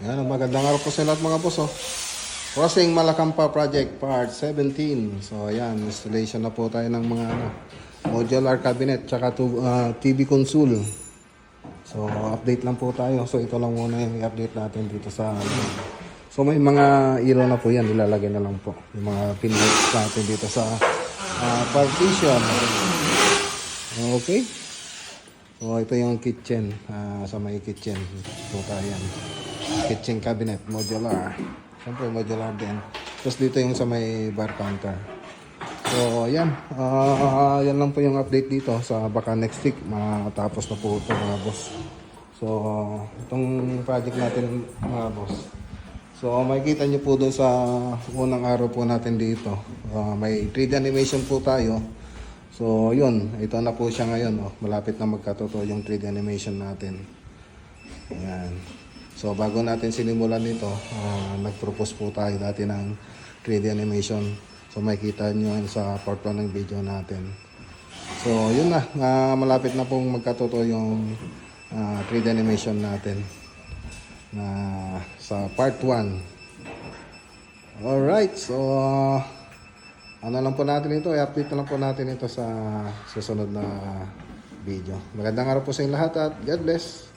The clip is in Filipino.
Yan, magandang araw po sa lahat mga boss. Crossing Malacampa Project Part 17. So ayan, installation na po tayo ng mga modular cabinet tsaka TV console. So update lang po tayo. So ito lang muna yung i-update natin dito sa so may mga ilaw na po yan, ilalagay na lang po yung mga pinlights natin dito sa partition. Okay. So ito yung kitchen, sa may kitchen po tayo yan. Kitchen cabinet, modular. Siyempre modular din. Tapos dito yung sa may bar counter. So yan, yan lang po yung update dito. Sa baka next week matapos na po ito mga boss. So itong project natin mga boss. So makikita nyo po doon sa unang araw po natin dito. May 3D animation po tayo. So yun, ito na po siya ngayon. Malapit na magkatotoo yung 3D animation natin. Ayan. So bago natin sinimulan nito, nag-propose po tayo dati ng 3D animation. So makikita nyo yun sa part 1 ng video natin. So yun na, malapit na pong magkatotoo yung 3D animation natin sa part 1. Alright, so ano lang po natin ito, i-update na lang po natin ito sa susunod na video. Magandang araw po sa inyo lahat at God bless.